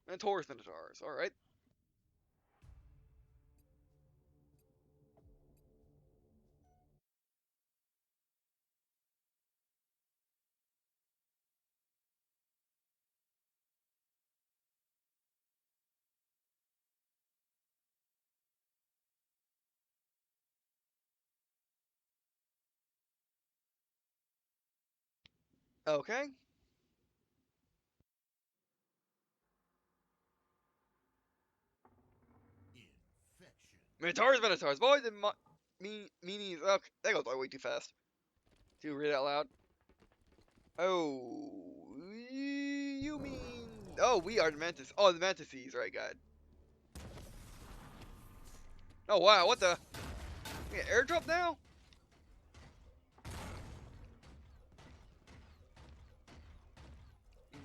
Minotaurs-Minotaurs, alright. Okay. Minotaurs-Minotaurs, boy, the meanies. Okay, that goes by way too fast. Do read it out loud. Oh, you mean? Oh, we are the mantis. Oh, the mantises, right, God. Oh wow, what the? We get airdrop now?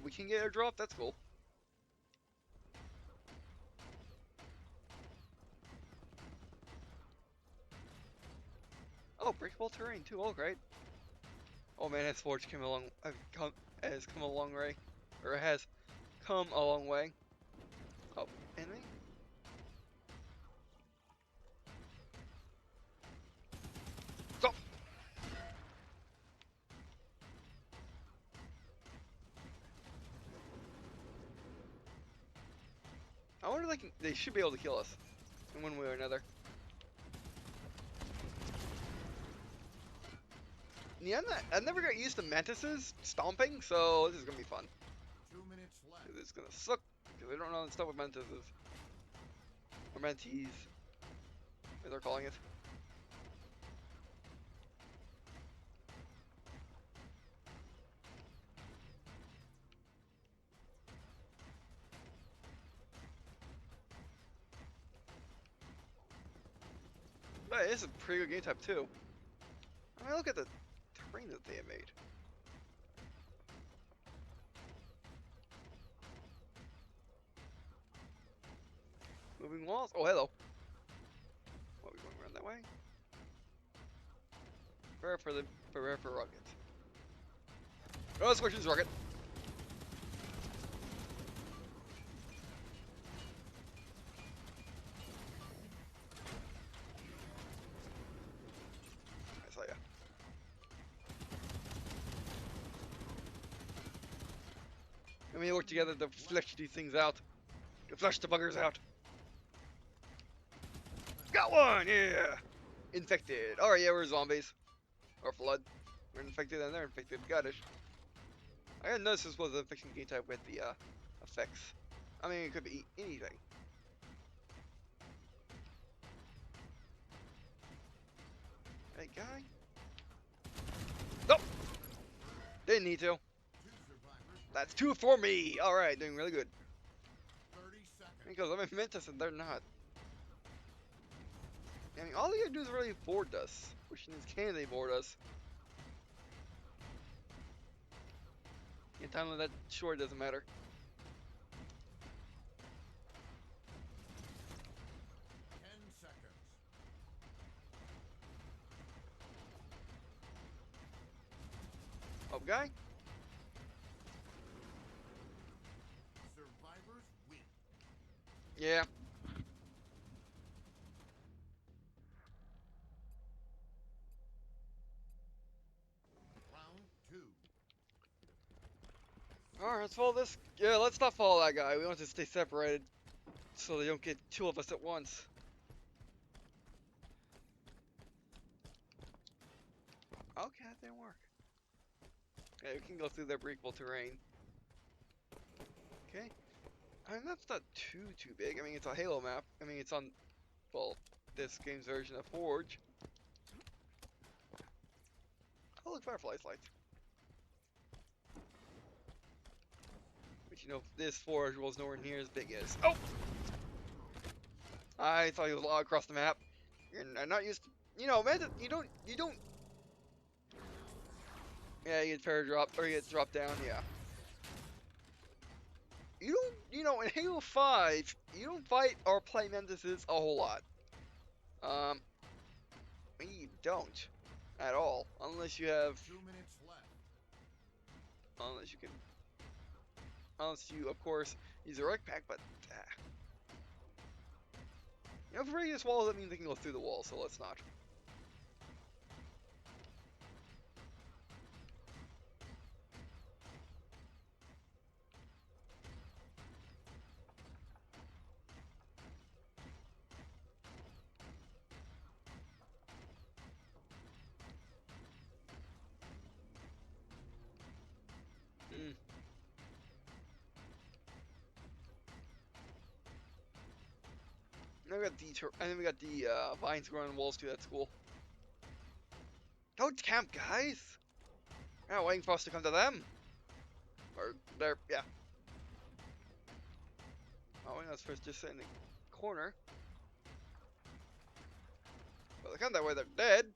We can get airdrop. That's cool. Oh, breakable terrain too. Oh, great. Oh man, has Forge come along. Has come a long way, or has come a long way. Oh, enemy. Stop. I wonder they should be able to kill us in one way or another. Yeah, I've never got used to mantises stomping, so this is gonna be fun. 2 minutes left. It's gonna suck because I don't know the stuff with mantises or mantees, as they're calling it. But this is a pretty good game type too. I mean, look at the terrain that they have made. Moving walls. Oh, hello. What, are we going around that way? Prepare for rocket. Oh, Scorchion's rocket. I saw ya. And we work together to flesh these things out. To flesh the buggers out. Got one! Yeah! Infected. Alright, yeah, we're zombies. Or flood. We're infected and they're infected. Gotish. I didn't notice this was an infection game type with the effects. I mean, it could be anything. Hey, guy. Nope! Didn't need to. That's 2 for me! Alright, doing really good. 30 seconds. Because I'm a Mentis and they're not. I mean, all they gotta do is really board us. Question is, can they board us? In time of that short doesn't matter. Oh, guy? Survivors win. Yeah. Round 2. Alright, let's follow this. Yeah, let's not follow that guy. We want to stay separated so they don't get 2 of us at once. Okay, that didn't work. Yeah, we can go through their breakable terrain. Okay. I mean, that's not too big. I mean, it's a Halo map. I mean, it's on, well, this game's version of Forge. Oh, look, Firefly's lights. But you know, this Forge was nowhere near as big as. Oh! I thought he was all across the map. You're not used to, you know, man, you don't. Yeah, you get paradrop, or you get dropped down, yeah. You don't, you know, in Halo 5, you don't fight or play Mantises a whole lot. You don't. At all. Unless you have, 2 minutes left. unless you can, unless you, of course, use a rec pack, but you know, if we're breaking this wall, that means they can go through the wall, so let's not. Now we got and then we got the vines growing on walls too. That's cool. Don't camp, guys. They're not waiting for us to come to them. Or they're yeah. Oh, I was first just sit in the corner. Well, they come that way, they're dead.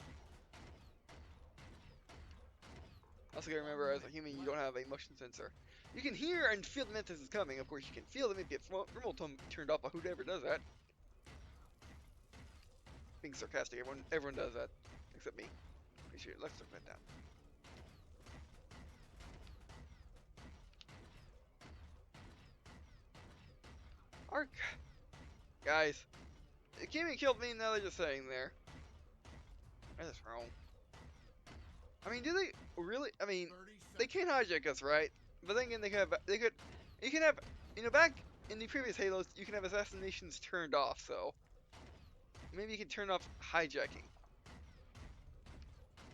Also, gotta remember, as a human, you don't have a motion sensor. You can hear and feel the Mantis is coming. Of course, you can feel them if you have remote turned off. But who ever does that? Being sarcastic, everyone does that, except me. Pretty sure. Let's look that down. Arc, guys, it came and killed me. Now they're just sitting there. That's wrong. I mean, do they really? I mean, they can't hijack us, right? But then again, you can have, you know, back in the previous Halos, you can have assassinations turned off, so maybe you can turn off hijacking.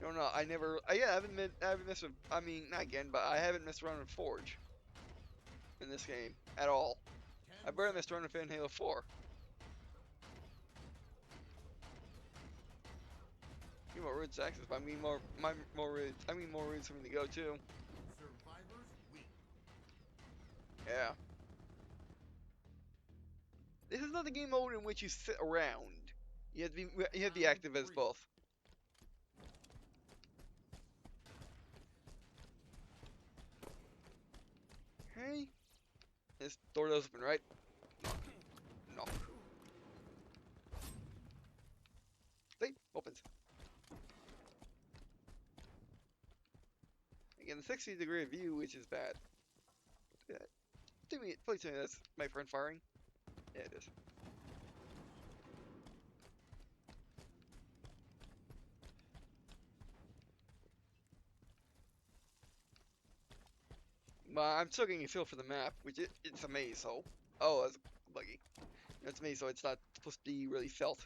I don't know. Yeah, I haven't messed with. I mean, not again, but I haven't messed around with Forge in this game at all. I barely messed around with it in Halo 4. Need more routes to access, but I mean more routes. I mean more routes for me to go too. Survivors weak. Yeah. This is not the game mode in which you sit around. You have to be active as both. Okay. This door does open, right? No. See? Opens. Again, the 60-degree view, which is bad. Please tell me that's my friend firing. Yeah, it is. But I'm still getting a feel for the map, which it's a maze, so... Oh, that's buggy. It's a maze, so it's not supposed to be really felt.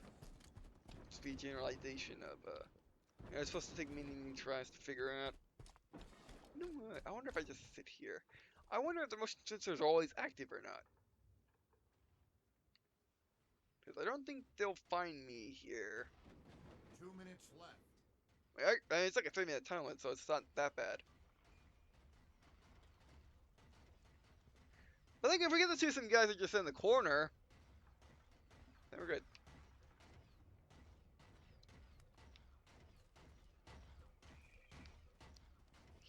It's supposed to be a generalization of, you know, it's supposed to take many tries to figure out. You know what? I wonder if I just sit here. I wonder if the motion sensors are always active or not. Because I don't think they'll find me here. 2 minutes left. I mean, it's like a 3-minute time limit, so it's not that bad. I think if we get to see some guys that just sit in the corner, then we're good.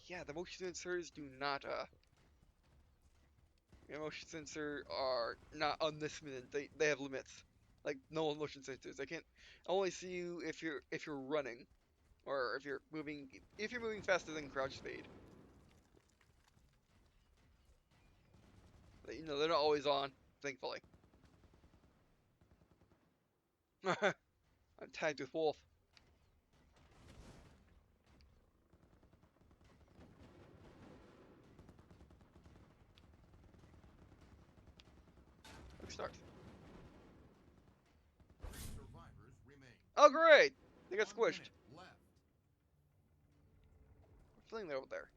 Yeah, the motion sensors do not, the motion sensor are not unlimited. They have limits. Like no motion sensors. They can't only see you if you're running, or if you're moving faster than crouch speed. But, you know, they're not always on, thankfully. I'm tagged with Wolf. Quick start. 3 survivors remain. Oh great! They got 1 squished. minute left. We're feeling they're over there.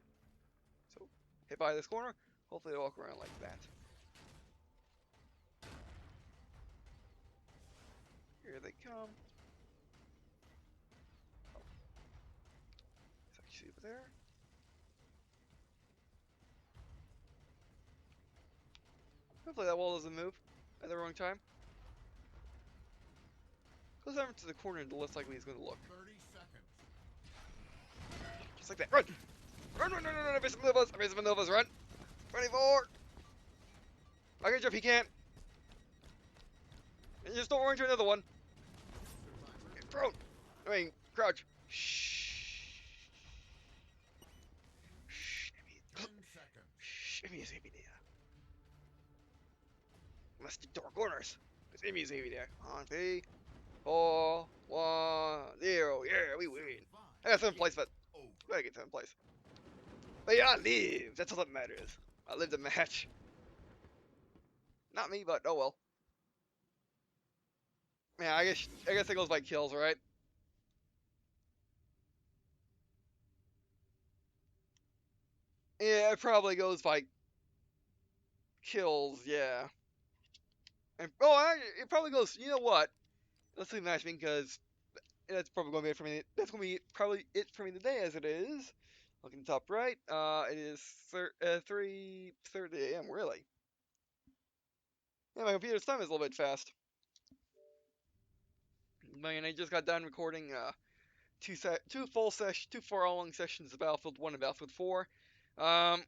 So hit by this corner. Hopefully they walk around like that. Here they come. Oh. It's actually over there. Hopefully that wall doesn't move at the wrong time. Closer to the corner, the less likely he's going to look. 30 seconds. Just like that. Run! Run, run, run, run, run! Invisible Novas! Invisible Novas, run! 24! I can jump, he can't! And just don't run into another one. Get thrown! I mean, crouch. Shh. Shh. 10 seconds. Shh. stick to our corners. It's easy there. On 3, 4, 1, 0. Yeah, we win. I got 7th place, but I gotta get 7th place. But yeah, I live. That's all that matters. I lived the match. Not me, but oh well. Yeah, I guess it goes by kills, right? Yeah, it probably goes by kills. Yeah. And it probably goes. You know what? Let's leave matchmaking because that's probably going to be it for me. That's going to be probably it for me today, as it is. Looking top right. It is 3:30 a.m. Really. Yeah, my computer's time is a little bit fast. Man, I just got done recording two 4-hour-long sessions of Battlefield 1 and Battlefield 4. Um,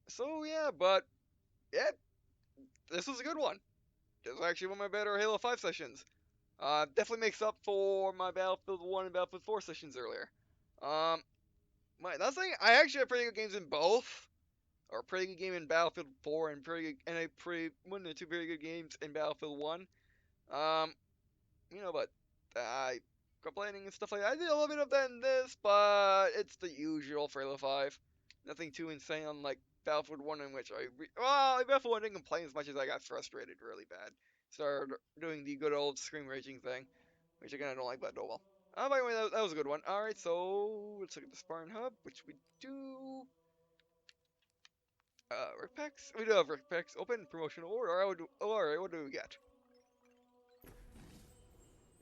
so yeah, but yeah, this was a good one. This was actually one of my better Halo 5 sessions. Definitely makes up for my Battlefield 1 and Battlefield 4 sessions earlier. Um, that's saying I actually have pretty good games in both, or a pretty good game in Battlefield 4 and one or two very good games in Battlefield 1. Um, but I complaining and stuff like that. I did a little bit of that in this, but it's the usual for Halo 5. Nothing too insane on like Battlefield 1 in which Battlefield 1 didn't complain as much as I got frustrated really bad. Started doing the good old scream raging thing, which again I don't like, but oh well. By the way, that was a good one. Alright, so let's look at the Spartan Hub, which we do. Rec packs? We do have rec packs open, promotional order. Alright, what do we get?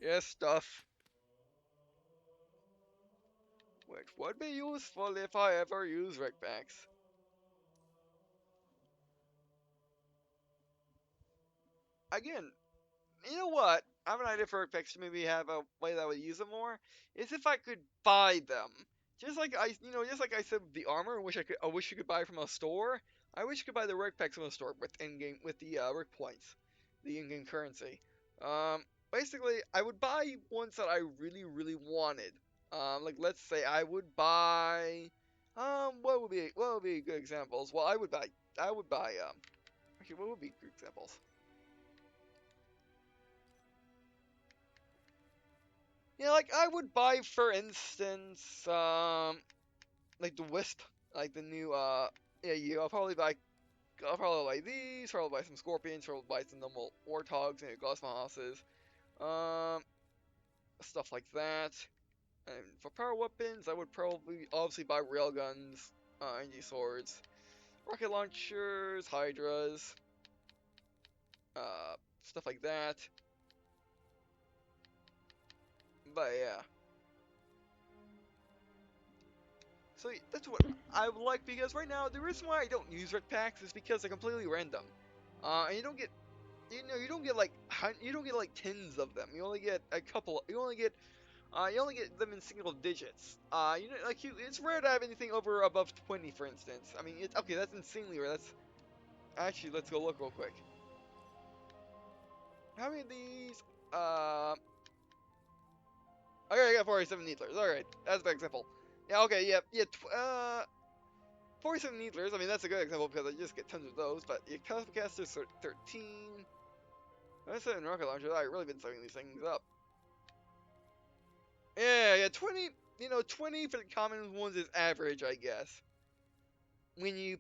Yes, stuff. Which would be useful if I ever use rec packs. Again, you know what? I have an idea for rec packs to maybe have a way that I would use them more. Is if I could buy them. Just like I said with the armor, I wish you could buy from a store. I wish you could buy the rec packs from a store with the rec points, the in-game currency. Basically, I would buy ones that I really, really wanted. Like let's say I would buy, what would be good examples? Well, I would buy, actually, what would be good examples? Like I would buy, for instance, like the Wisp, like the new, I'll probably buy these, probably buy some Scorpions, probably buy some normal Warthogs and Glossmosses, um, stuff like that. And for power weapons, I would probably obviously buy railguns, energy swords, rocket launchers, hydras, stuff like that. But yeah. So that's what I would like, because right now the reason why I don't use rec packs is because they're completely random. And you don't get, you don't get like tens of them. You only get a couple. You only get them in single digits. It's rare to have anything above 20, for instance. I mean, okay, that's insanely rare. Let's go look real quick. How many of these? Okay, I got 47 needlers. Alright, that's an example. Yeah, okay, yeah, 47 needlers. I mean, that's a good example because I just get tons of those. But your casters are 13. I said rocket launchers. I've really been setting these things up. Yeah, 20. 20 for the common ones is average, I guess. When you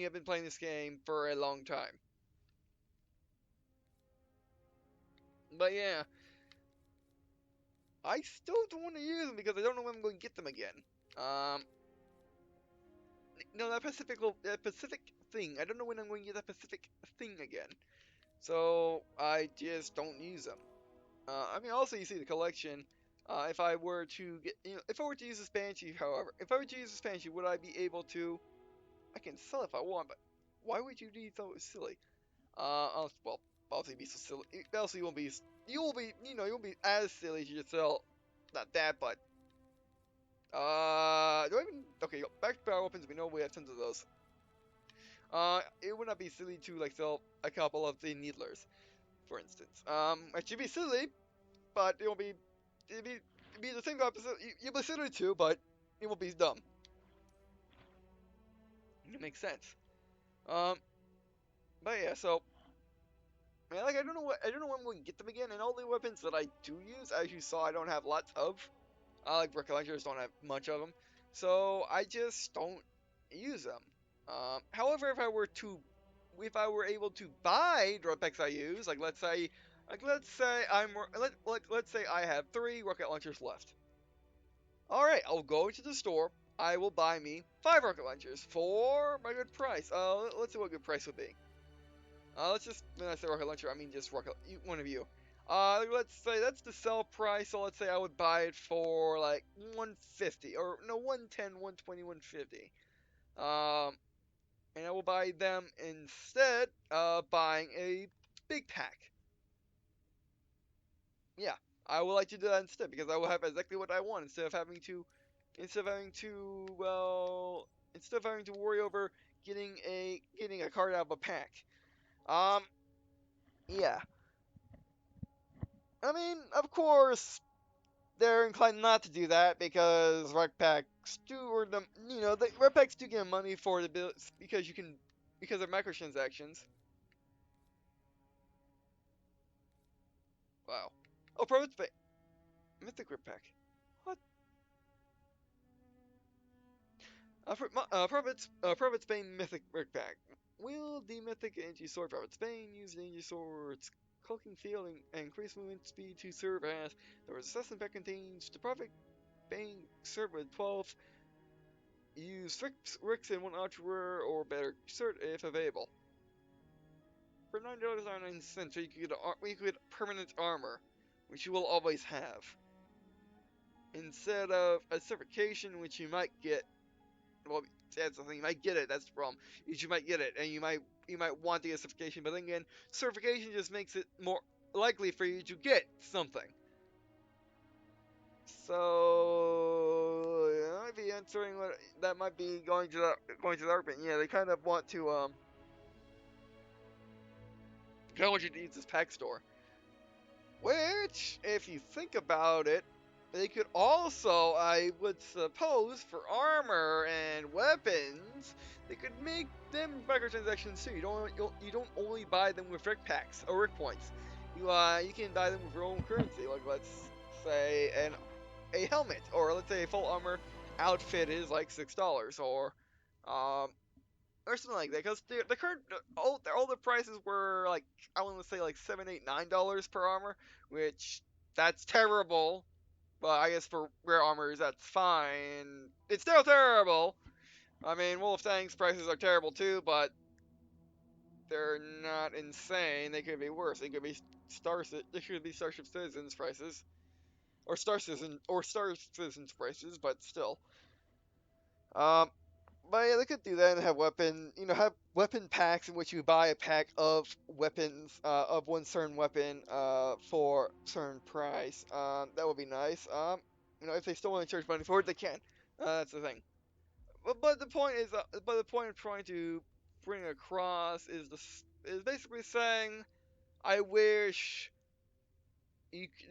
have been playing this game for a long time. But yeah, I still don't want to use them because I don't know when I'm going to get them again. No, that Pacific thing. I don't know when I'm going to get that Pacific thing again. So I just don't use them. I mean, also you see the collection. If I were to use this Banshee, however, if I were to use this Banshee, would I be able to? I can sell if I want, but why would you be so silly? Well, obviously be so silly. Also, you won't be as silly to just sell. Not that, but do I even? Okay, back to power weapons. We know we have tons of those. It would not be silly to like sell a couple of the needlers, for instance. It should be silly, but it'd be the same opposite. You'll be silly too, but it will be dumb. It makes sense. Um, but yeah, so Man, like I don't know when we can get them again. And all the weapons that I do use, as you saw, I don't have lots of. I like rocket launchers, don't have much of them, so I just don't use them. However, if I were able to buy drop packs I use, let's say let's say I have 3 rocket launchers left. All right, I'll go to the store. I will buy me 5 rocket launchers for my good price. Let's see what good price would be. Let's just when I say rocket launcher, I mean just one of you. Let's say that's the sell price. So let's say I would buy it for like 150 or no 110, 120, 150. And I will buy them instead buying a big pack. Yeah, I would like to do that instead because I will have exactly what I want instead of having to well instead of having to worry over getting a card out of a pack. Um, yeah. I mean, of course, they're inclined not to do that because rec packs do, or the the rec packs do get money for the bills because of microtransactions. Wow. Oh, Profit Spain Mythic rec pack. What? Profit Spain Mythic rec pack. Will the Mythic Energy Sword Profit Spain use the Energy Sword's cloaking field and increase movement speed to serve as the assassin pack contains the Profit Spain serve with 12. Use 6 and 1 Archer or better cert if available. For $9.99, you could get permanent armor, which you will always have. Instead of a certification, which you might get. Well, that's the thing. You might get it. That's the problem. Is you might get it, and you might want the certification, but then again, certification just makes it more likely for you to get something. So yeah, I might be answering what that might be going to the argument. Yeah, they kind of want to kind of want you to use this pack store. Which, if you think about it, they could also, I would suppose, for armor and weapons, they could make them microtransactions too. You don't only buy them with Rick packs or Rick points. You can buy them with your own currency. Like let's say a helmet, or let's say a full armor outfit is like $6, um, or something like that. Because the current all the prices were like I want to say like $7, $8, $9 per armor, which that's terrible. But I guess for rare armors that's fine. It's still terrible. I mean, Wolf Tank's prices are terrible too, but they're not insane. They could be worse. They could be They could be Starship Citizens prices, or Star Citizens prices, but still. Um, But yeah, they could do that and have weapon packs in which you buy a pack of weapons, of one certain weapon, for certain price. That would be nice. If they still want to charge money for it, they can. That's the thing. But the point I'm trying to bring across is basically saying, I wish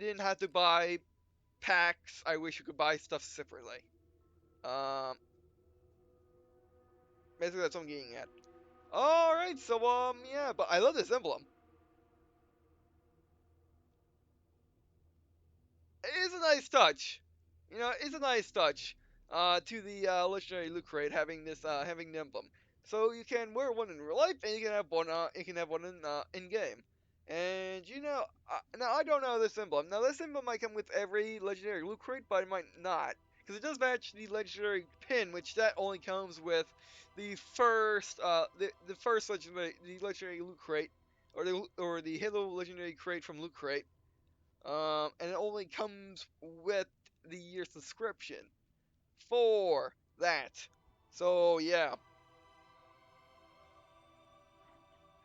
didn't have to buy packs. I wish you could buy stuff separately. Um, Basically that's what I'm getting at. All right, so yeah, but I love this emblem. It is a nice touch. It's a nice touch. To the legendary loot crate having the emblem. So you can wear one in real life, and you can have one in game. And now I don't know this emblem. Now this emblem might come with every legendary loot crate, but it might not, because it does match the legendary pin, which that only comes with the first legendary loot crate, or the Halo legendary crate from loot crate. And it only comes with the year subscription for that. So yeah,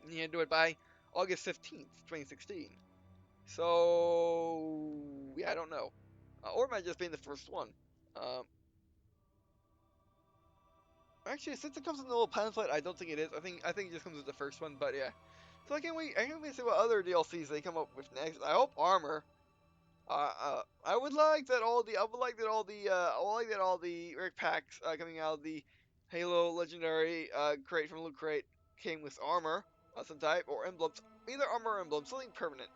you can do it by August 15th, 2016. So yeah, I don't know, or it might just be in the first one. Um, Actually, since it comes in the little pamphlet, I don't think it is. I think it just comes with the first one. But yeah, so I can't wait to see what other DLCs they come up with next. I hope armor. I would like that all the, I would like that all the Rick packs coming out of the Halo Legendary crate from Loot Crate came with armor. some type, or emblems, either armor or emblem, something permanent.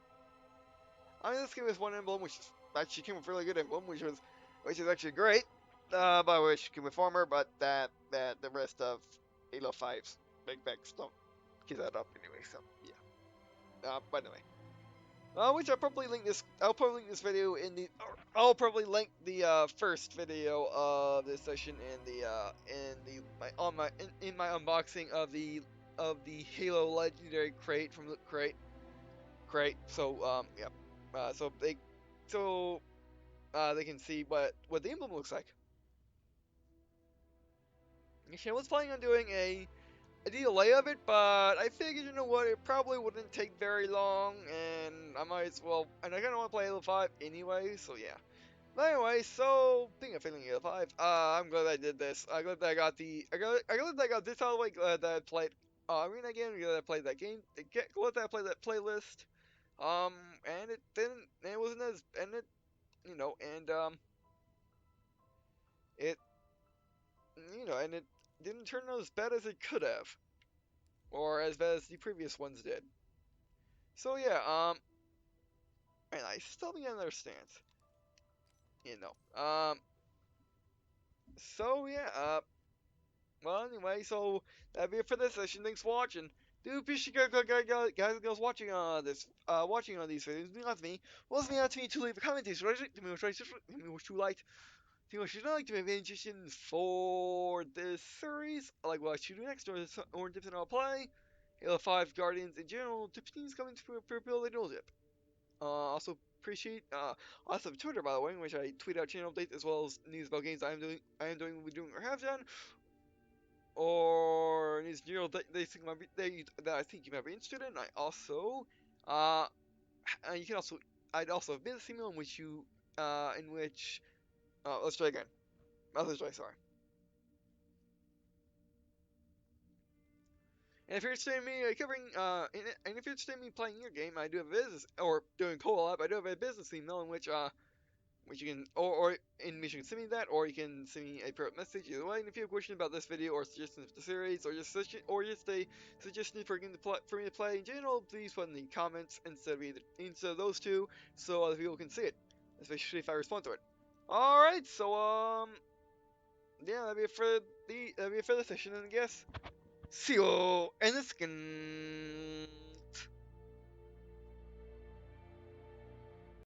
I mean, this game has one emblem, which actually came with a really good emblem, which is actually great. By which came with armor, but that the rest of Halo 5's big bags don't keep that up anyway. So yeah. By the way. Which I'll probably link this video in the. I'll probably link the first video of this session in my unboxing of the Halo Legendary crate from the crate. So yeah. So they can see what the emblem looks like. Actually, I was planning on doing a delay of it, but I figured, you know what, it probably wouldn't take very long, and I might as well, and I kind of want to play Halo 5 anyway, so yeah. But anyway, so, speaking of failing Halo 5, I'm glad I did this. I'm glad that I glad that I got this out of the way, glad that I played, Arena again, glad that I played that game, glad that I played that playlist, and it wasn't as, and it, you know, it, and it didn't turn out as bad as it could have, or as bad as the previous ones did. So yeah, and I still don't understand, you know. So yeah, well anyway, so that'll be it for this session. Thanks for watching. Do appreciate guys and girls watching watching on these videos. Not me. Well, it's not to me to leave a comment. Tell me what you liked. Tell me what you like. To be interested for this series. I like what I should do next, or different I'll play. Halo 5 Guardians in general. Tips coming for build a dip. Also appreciate also Twitter, by the way, in which I tweet out channel updates as well as news about games will be doing or have done, or news in general that I think you might be interested in. I also uh you can also I'd also have business email in which you in which let's try again. Let's try, sorry. And if you're interested in me covering, and if you're interested in me playing your game, I do have a business, or doing co-op, I do have a business email in which you can, or in which you can send me that, or you can send me a private message. Either way, and if you have questions about this video, or suggestions for the series, or just a suggestion for for me to play in general, please put in the comments instead of those two, so other people can see it, especially if I respond to it. All right, so yeah, that'll be it for the session, and I guess see you in the skin.